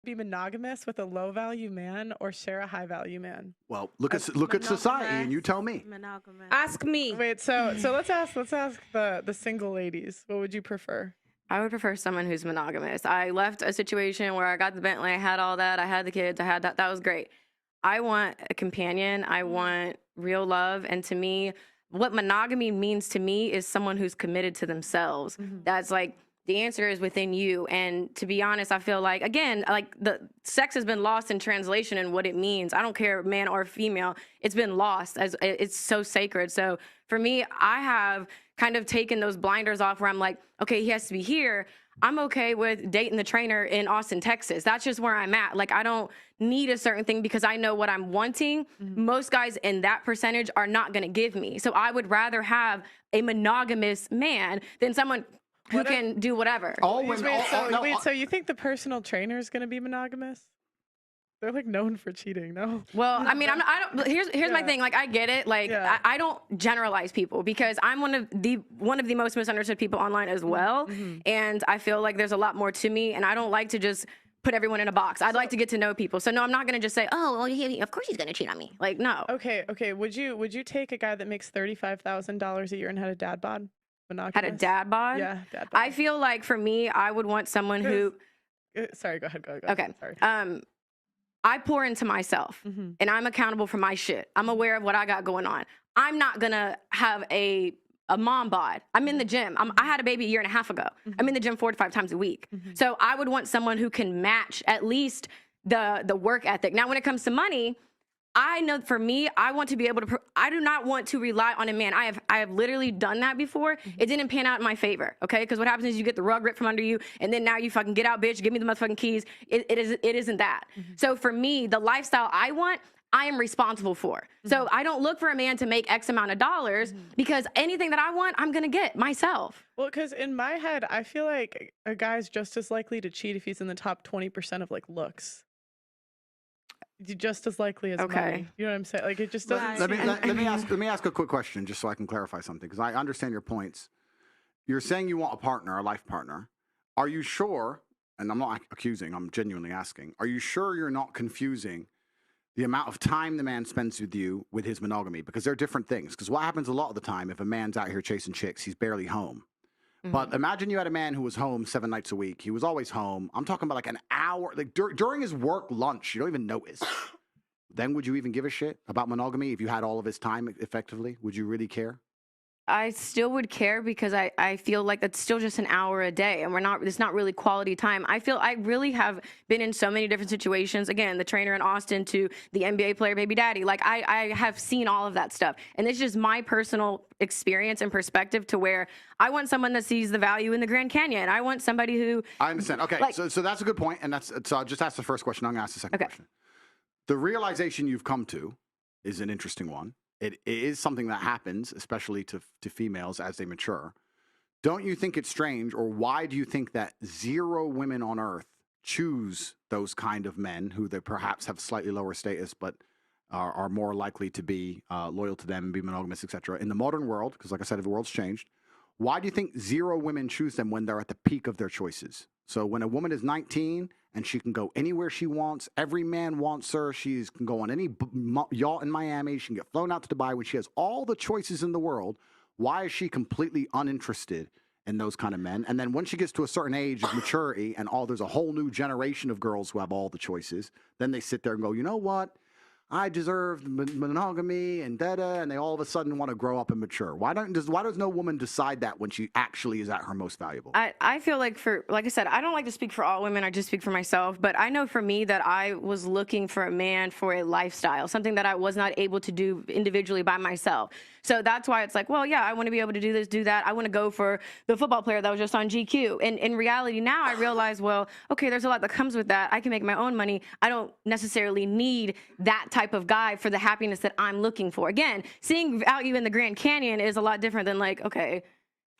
Be monogamous with a low value man or share a high value man? Well, look at society and you tell me. Monogamous. Ask me. Wait, so let's ask the single ladies. What would you prefer? I would prefer someone who's monogamous. I left a situation where I got the Bentley, I had all that, I had the kids, I had that. That was great. I want a companion. I want real love. And to me, what monogamy means to me is someone who's committed to themselves. That's like, the answer is within you. And to be honest, I feel like, again, like the sex has been lost in translation and what it means. I don't care, man or female, it's been lost as it's so sacred. So for me, I have kind of taken those blinders off where I'm like, okay, he has to be here. I'm okay with dating the trainer in Austin, Texas. That's just where I'm at. Like, I don't need a certain thing because I know what I'm wanting. Most guys in that percentage are not going to give me. So I would rather have a monogamous man than someone who can do whatever. So you think the personal trainer is going to be monogamous? They're like known for cheating, no? Well, I mean, here's my thing. Like, I get it. Like, I don't generalize people because I'm one of the most misunderstood people online as well. And I feel like there's a lot more to me, and I don't like to just put everyone in a box. I'd like to get to know people. So no, I'm not going to just say, oh, well, of course he's going to cheat on me. Like, no. Okay. Would you take a guy that makes $35,000 a year and had a dad bod? Monogamous? Had a dad bod? Yeah, dad bod. I feel like for me, I would want someone who. Sorry, go ahead. Okay. Sorry. I pour into myself and I'm accountable for my shit. I'm aware of what I got going on. I'm not going to have a mom bod. I'm in the gym. I had a baby a year and a half ago. I'm in the gym 4 to 5 times a week. So I would want someone who can match at least the work ethic. Now, when it comes to money, I know for me, I want to be able to, I do not want to rely on a man. I have literally done that before. It didn't pan out in my favor, okay? Because what happens is you get the rug ripped from under you, and then now you fucking get out, bitch, give me the motherfucking keys. It isn't that. So for me, the lifestyle I want, I am responsible for. So I don't look for a man to make X amount of dollars because anything that I want, I'm going to get myself. Well, because in my head, I feel like a guy's just as likely to cheat if he's in the top 20% of like looks. Just as likely as money. You know what I'm saying? Like, it just doesn't. Let me ask a quick question just so I can clarify something, because I understand your points. You're saying you want a partner, a life partner. Are you sure? And I'm not accusing. I'm genuinely asking. Are you sure you're not confusing the amount of time the man spends with you with his monogamy? Because they're different things. Because what happens a lot of the time, if a man's out here chasing chicks, he's barely home. But imagine you had a man who was home 7 nights a week. He was always home. I'm talking about like an hour, like during his work lunch. You don't even notice. Then would you even give a shit about monogamy if you had all of his time effectively? Would you really care? I still would care because I feel like that's still just an hour a day and it's not really quality time. I feel I really have been in so many different situations. Again, the trainer in Austin to the NBA player baby daddy. Like I have seen all of that stuff. And it's just my personal experience and perspective to where I want someone that sees the value in the Grand Canyon. I want somebody who. I understand. Okay. Like, so that's a good point. And so I'll just ask the first question. I'm going to ask the second question. The realization you've come to is an interesting one. It is something that happens, especially to females as they mature. Don't you think it's strange, or why do you think that 0 women on Earth choose those kind of men who they perhaps have slightly lower status, but are more likely to be loyal to them and be monogamous, etc. In the modern world, because like I said, the world's changed. Why do you think 0 women choose them when they're at the peak of their choices? So when a woman is 19 and she can go anywhere she wants, every man wants her, she can go on any yacht in Miami, she can get flown out to Dubai, when she has all the choices in the world, why is she completely uninterested in those kind of men? And then when she gets to a certain age of maturity and there's a whole new generation of girls who have all the choices, then they sit there and go, you know what? I deserve monogamy and and they all of a sudden want to grow up and mature. Why does no woman decide that when she actually is at her most valuable? I feel like like I said, I don't like to speak for all women. I just speak for myself. But I know for me that I was looking for a man for a lifestyle, something that I was not able to do individually by myself. So that's why it's like, well, yeah, I want to be able to do this, do that. I want to go for the football player that was just on GQ. And in reality, now I realize, well, okay, there's a lot that comes with that. I can make my own money. I don't necessarily need that type of guy for the happiness that I'm looking for. Again, seeing value in the Grand Canyon is a lot different than like, okay,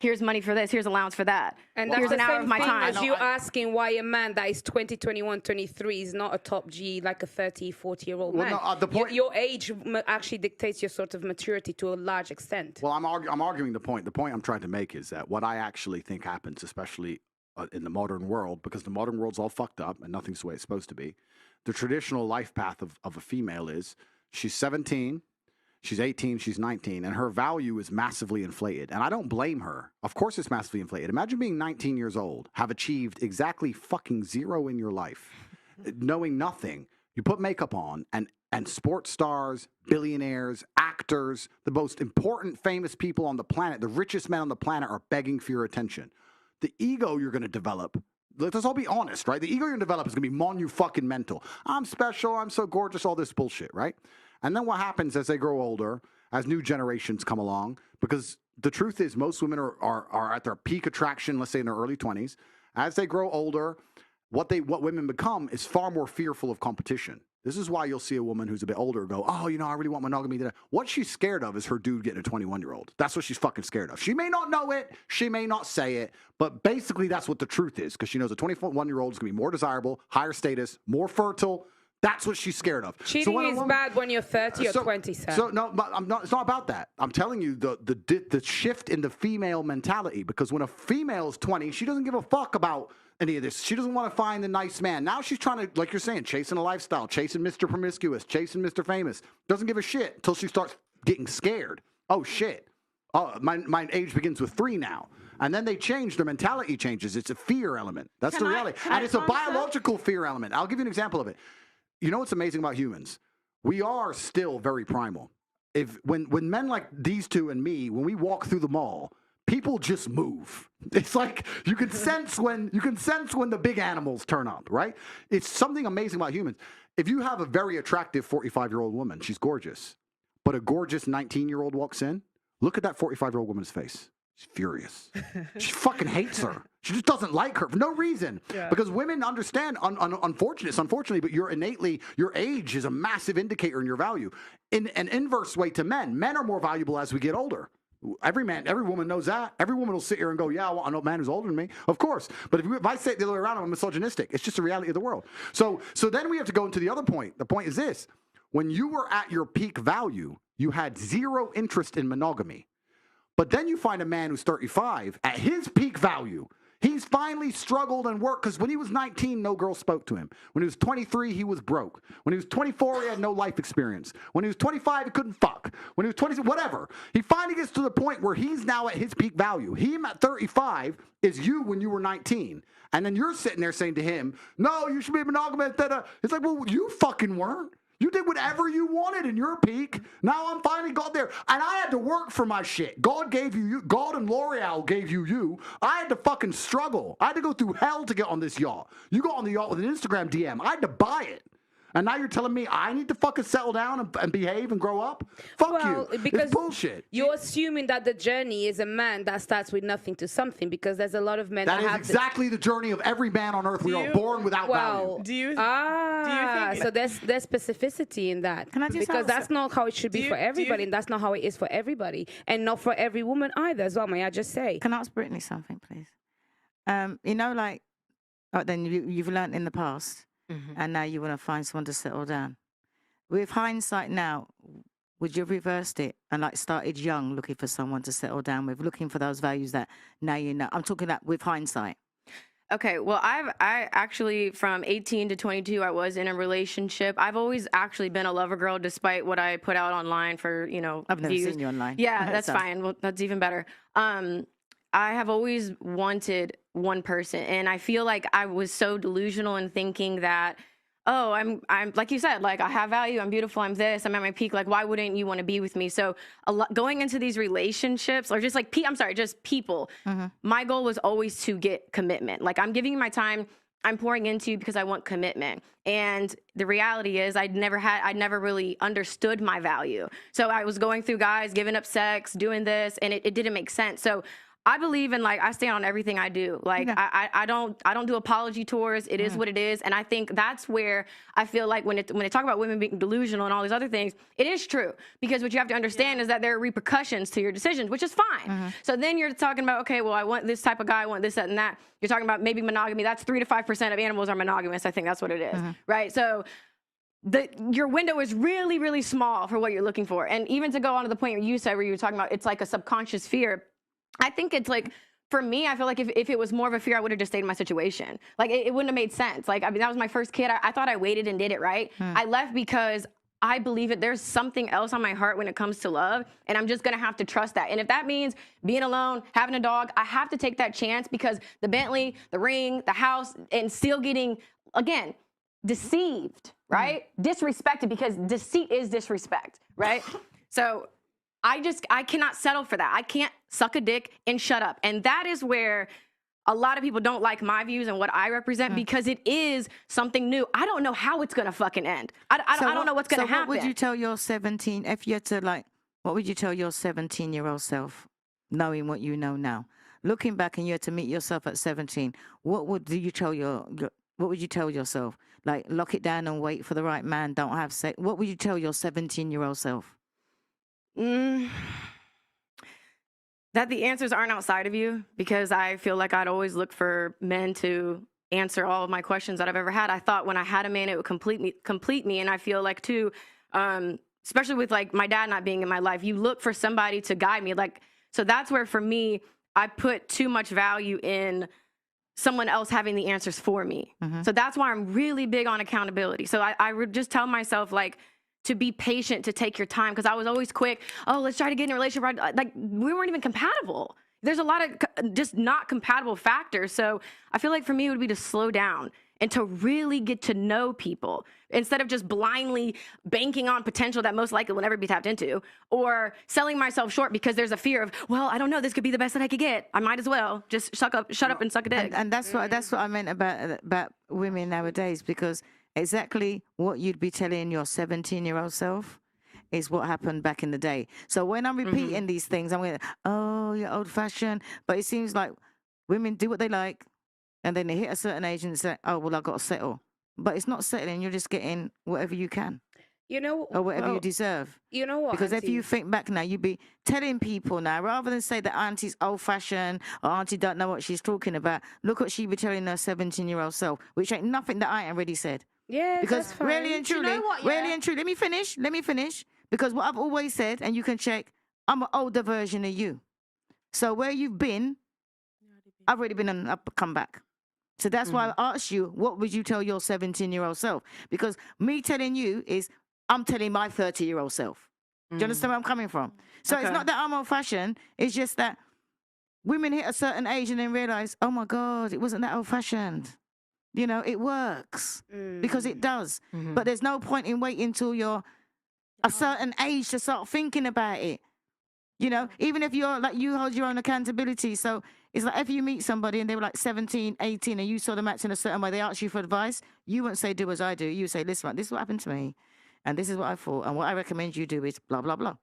here's money for this, here's allowance for that. And here's an hour of my time. As you asking why a man that is 20, 21, 23 is not a top G like a 30, 40-year-old man. No, the point, your age actually dictates your sort of maturity to a large extent. Well, I'm arguing the point. The point I'm trying to make is that what I actually think happens, especially in the modern world, because the modern world's all fucked up and nothing's the way it's supposed to be. The traditional life path of a female is she's 17, she's 18, she's 19, and her value is massively inflated. And I don't blame her. Of course it's massively inflated. Imagine being 19 years old, have achieved exactly fucking zero in your life, knowing nothing. You put makeup on, and sports stars, billionaires, actors, the most important famous people on the planet, the richest men on the planet are begging for your attention. The ego you're going to develop, let's all be honest, right? The ego you're going to develop is going to be monumental. I'm special, I'm so gorgeous, all this bullshit, right? And then what happens as they grow older, as new generations come along, because the truth is most women are at their peak attraction, let's say in their early 20s. As they grow older, what women become is far more fearful of competition. This is why you'll see a woman who's a bit older go, oh, you know, I really want monogamy. What she's scared of is her dude getting a 21-year-old. That's what she's fucking scared of. She may not know it. She may not say it. But basically, that's what the truth is, because she knows a 21-year-old is going to be more desirable, higher status, more fertile. That's what she's scared of. Cheating is bad when you're 30 or 27. So no, but it's not about that. I'm telling you the shift in the female mentality, because when a female is 20, she doesn't give a fuck about any of this. She doesn't want to find the nice man. Now she's trying to, like you're saying, chasing a lifestyle, chasing Mr. Promiscuous, chasing Mr. Famous. Doesn't give a shit until she starts getting scared. Oh shit. Oh, my age begins with 3 now. And then they change, their mentality changes. It's a fear element. That's the reality. And it's a biological fear element. I'll give you an example of it. You know what's amazing about humans? We are still very primal. When men like these two and me, when we walk through the mall, people just move. It's like you can sense when the big animals turn up, right? It's something amazing about humans. If you have a very attractive 45-year-old woman, she's gorgeous, but a gorgeous 19-year-old walks in, look at that 45-year-old woman's face. She's furious. She fucking hates her. She just doesn't like her for no reason. Yeah. Because women understand, unfortunately, but your age is a massive indicator in your value. In an inverse way to men are more valuable as we get older. Every woman knows that. Every woman will sit here and go, yeah, I want a man who's older than me. Of course. But if I say it the other way around, I'm misogynistic. It's just the reality of the world. So then we have to go into the other point. The point is this. When you were at your peak value, you had zero interest in monogamy. But then you find a man who's 35 at his peak value. He's finally struggled and worked, because when he was 19, no girl spoke to him. When he was 23, he was broke. When he was 24, he had no life experience. When he was 25, he couldn't fuck. When he was 20, whatever. He finally gets to the point where he's now at his peak value. Him at 35 is you when you were 19. And then you're sitting there saying to him, no, you should be monogamous. It's like, well, you fucking weren't. You did whatever you wanted in your peak. Now I'm finally got there. And I had to work for my shit. God gave you. God and L'Oreal gave you. I had to fucking struggle. I had to go through hell to get on this yacht. You got on the yacht with an Instagram DM. I had to buy it. And now you're telling me I need to fucking settle down and behave and grow up? Fuck you. Because it's bullshit. You're assuming that the journey is a man that starts with nothing to something, because there's a lot of men that is have exactly the journey of every man on earth. We are born without value. Do you think so there's specificity in that? Can I just because that's not how it should be for everybody, and that's not how it is for everybody, and not for every woman either as well, may I just say. Can I ask Brittany something, please? You know, like, then you've learned in the past, and now you want to find someone to settle down. With hindsight now, would you have reversed it and like started young, looking for someone to settle down with, looking for those values that now you know? I'm talking about with hindsight. Okay, well, I actually, from 18 to 22, I was in a relationship. I've always actually been a lover girl, despite what I put out online for, I've never views. seen you online. Yeah, that's fine. Well, that's even better. I have always wanted one person, and I feel like I was so delusional in thinking that, oh, I'm like you said, like I have value, I'm beautiful, I'm this, I'm at my peak. Like, why wouldn't you want to be with me? So going into these relationships, or just like, just people, my goal was always to get commitment. Like, I'm giving you my time, I'm pouring into you because I want commitment. And the reality is I'd never really understood my value. So I was going through guys, giving up sex, doing this, and it didn't make sense. So I believe in, like, I stand on everything I do. Like, I don't do apology tours. It is what it is. And I think that's where I feel like when they talk about women being delusional and all these other things, it is true. Because what you have to understand is that there are repercussions to your decisions, which is fine. So then you're talking about, okay, well, I want this type of guy, I want this, that, and that. You're talking about maybe monogamy. That's 3 to 5% of animals are monogamous. I think that's what it is, right? So your window is really, really small for what you're looking for. And even to go on to the point where you said, where you were talking about, it's like a subconscious fear. I think it's like for me, I feel like if it was more of a fear, I would have just stayed in my situation. Like, it wouldn't have made sense. Like, I mean, that was my first kid. I thought I waited and did it right. I left because I believe it. There's something else on my heart when it comes to love, and I'm just gonna have to trust that. And if that means being alone, having a dog, I have to take that chance because the Bentley, the ring, the house, and still getting, again, deceived, right? Disrespected, because deceit is disrespect, right? So I cannot settle for that. I can't suck a dick and shut up. And that is where a lot of people don't like my views and what I represent because it is something new. I don't know how it's gonna fucking end. I don't know what's gonna happen. What would you tell your 17, if you had to, like, what would you tell your 17-year-old self, knowing what you know now? Looking back and you had to meet yourself at 17, what would you tell what would you tell yourself? Like, lock it down and wait for the right man, don't have sex. What would you tell your 17-year-old self? That the answers aren't outside of you, because I feel like I'd always look for men to answer all of my questions that I've ever had. I thought when I had a man, it would complete me. And I feel like too, especially with like my dad not being in my life, you look for somebody to guide me. Like, so that's where for me, I put too much value in someone else having the answers for me. So that's why I'm really big on accountability. So I would just tell myself, like, to be patient, to take your time, because I was always quick. Oh, let's try to get in a relationship. Like, we weren't even compatible. There's a lot of just not compatible factors. So I feel like for me, it would be to slow down and to really get to know people instead of just blindly banking on potential that most likely will never be tapped into, or selling myself short because there's a fear of, well, I don't know, this could be the best that I could get. I might as well just shut up and suck a dick. And that's what I meant about women nowadays, because exactly what you'd be telling your 17-year-old self is what happened back in the day. So when I'm repeating these things, I'm going, oh, you're old-fashioned. But it seems like women do what they like, and then they hit a certain age and say, oh, well, I've got to settle. But it's not settling. You're just getting whatever you can. You know, or whatever you deserve. You know what? Because Auntie? if you think back now, you'd be telling people now, rather than say that Auntie's old-fashioned or Auntie don't know what she's talking about, look what she be telling her 17-year-old self, which ain't nothing that I ain't already said. Yeah, because that's fine. really and truly, really and truly, let me finish. Because what I've always said, and you can check, I'm an older version of you. So where you've been, I've already been on up come back. So that's why I asked you, what would you tell your 17-year-old self? Because me telling you is, I'm telling my 30-year-old self. Do you understand where I'm coming from? So it's not that I'm old-fashioned. It's just that women hit a certain age and then realize, oh my God, it wasn't that old-fashioned. You know, it works because it does. But there's no point in waiting till you're a certain age to start thinking about it. You know, even if you're like, you hold your own accountability. So it's like if you meet somebody and they were like 17, 18 and you saw them acting a certain way, they ask you for advice, you wouldn't say, do as I do. You say, listen, this is what happened to me. And this is what I thought. And what I recommend you do is blah, blah, blah.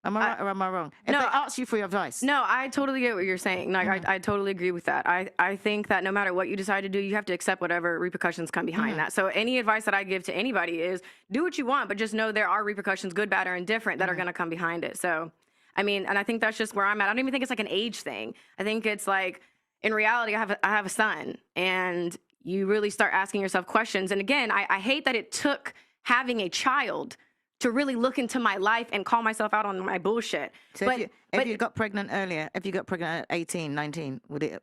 Am I right or am I wrong? If they ask you for your advice. No, I totally get what you're saying. Like, I totally agree with that. I think that no matter what you decide to do, you have to accept whatever repercussions come behind that. So any advice that I give to anybody is do what you want, but just know there are repercussions, good, bad, or indifferent, that are going to come behind it. So, I mean, and I think that's just where I'm at. I don't even think it's like an age thing. I think it's like, in reality, I have a son, and you really start asking yourself questions. And again, I hate that it took having a child to really look into my life and call myself out on my bullshit. So if you got pregnant earlier, if you got pregnant at 18, 19, would it?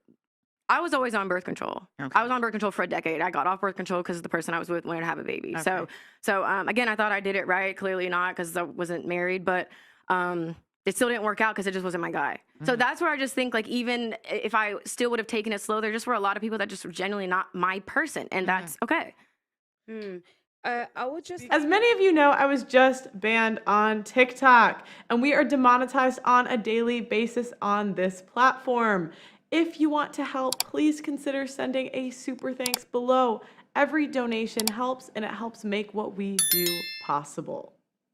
I was always on birth control. Okay. I was on birth control for a decade. I got off birth control because the person I was with wanted to have a baby. Okay. So again, I thought I did it right. Clearly not, because I wasn't married, but it still didn't work out because it just wasn't my guy. So that's where I just think, like, even if I still would have taken it slow, there just were a lot of people that just were genuinely not my person, and that's okay. I would just... As many of you know, I was just banned on TikTok, and we are demonetized on a daily basis on this platform. If you want to help, please consider sending a super thanks below. Every donation helps, and it helps make what we do possible.